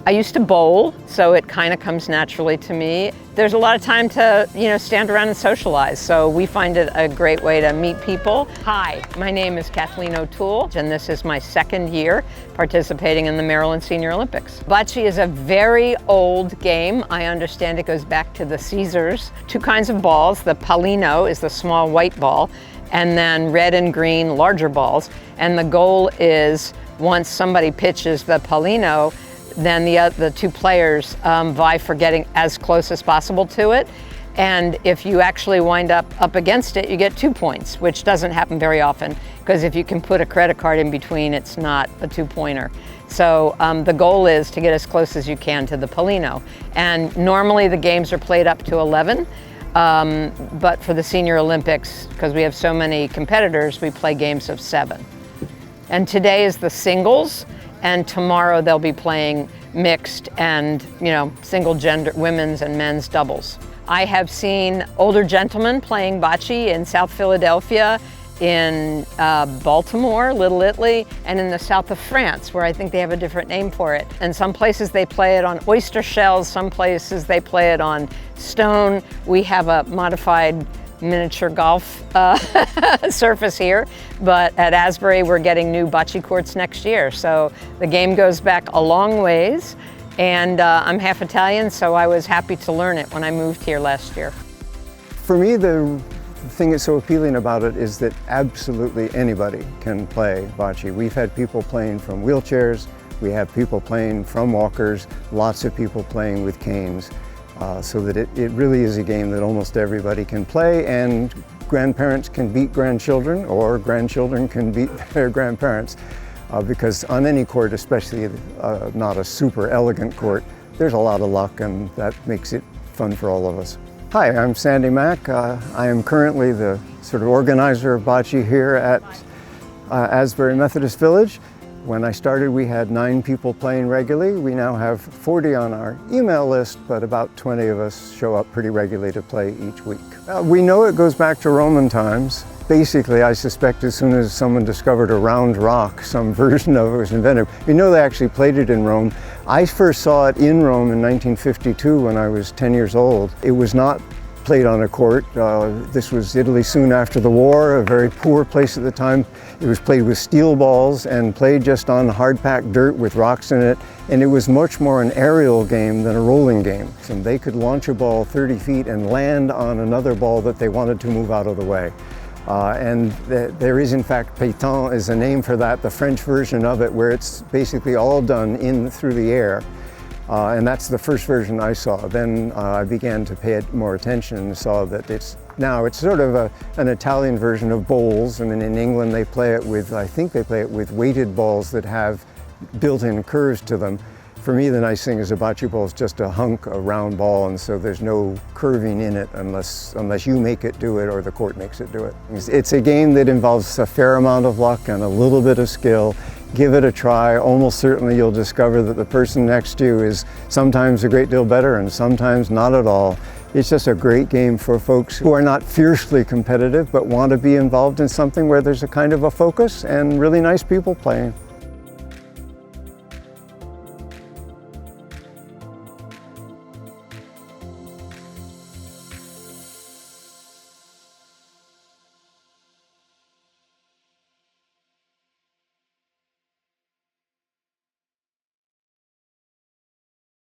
I used to bowl, so it kind of comes naturally to me. There's a lot of time to, stand around and socialize, so we find it a great way to meet people. Hi, my name is Kathleen O'Toole, and this is my second year participating in the Maryland Senior Olympics. Bocce is a very old game. I understand it goes back to the Caesars. Two kinds of balls. The pallino is the small white ball, and then red and green larger balls. And the goal is, once somebody pitches the pallino, then the two players vie for getting as close as possible to it. And if you actually wind up against it, you get 2 points, which doesn't happen very often, because if you can put a credit card in between, it's not a 2-pointer. So the goal is to get as close as you can to the pallino. And normally the games are played up to 11, but for the Senior Olympics, because we have so many competitors, we play games of 7. And today is the singles, and tomorrow they'll be playing mixed and, single gender, women's and men's doubles. I have seen older gentlemen playing bocce in South Philadelphia, in Baltimore, Little Italy, and in the south of France, where I think they have a different name for it. And some places they play it on oyster shells, some places they play it on stone. We have a modified miniature golf surface here, but at Asbury we're getting new bocce courts next year. So the game goes back a long ways, and I'm half Italian, so I was happy to learn it when I moved here last year. For me, the thing that's so appealing about it is that absolutely anybody can play bocce. We've had people playing from wheelchairs, we have people playing from walkers, lots of people playing with canes. So that it really is a game that almost everybody can play, and grandparents can beat grandchildren, or grandchildren can beat their grandparents, because on any court, especially not a super elegant court, there's a lot of luck, and that makes it fun for all of us. Hi, I'm Sandy Mack. I am currently the sort of organizer of bocce here at Asbury Methodist Village. When I started, we had 9 people playing regularly. We now have 40 on our email list, but about 20 of us show up pretty regularly to play each week. We know it goes back to Roman times. Basically, I suspect as soon as someone discovered a round rock, some version of it was invented. We know they actually played it in Rome. I first saw it in Rome in 1952 when I was 10 years old. It was not played on a court. This was Italy soon after the war, a very poor place at the time. It was played with steel balls and played just on hard-packed dirt with rocks in it, and it was much more an aerial game than a rolling game. So they could launch a ball 30 feet and land on another ball that they wanted to move out of the way. There is in fact pétanque is a name for that, the French version of it, where it's basically all done in through the air. And that's the first version I saw. Then I began to pay more attention and saw that it's sort of an Italian version of bowls. I mean, in England they play it with, I think they play it with weighted balls that have built-in curves to them. For me, the nice thing is a bocce ball is just a round ball, and so there's no curving in it unless you make it do it or the court makes it do it. It's a game that involves a fair amount of luck and a little bit of skill. Give it a try. Almost certainly you'll discover that the person next to you is sometimes a great deal better and sometimes not at all. It's just a great game for folks who are not fiercely competitive but want to be involved in something where there's a kind of a focus and really nice people playing.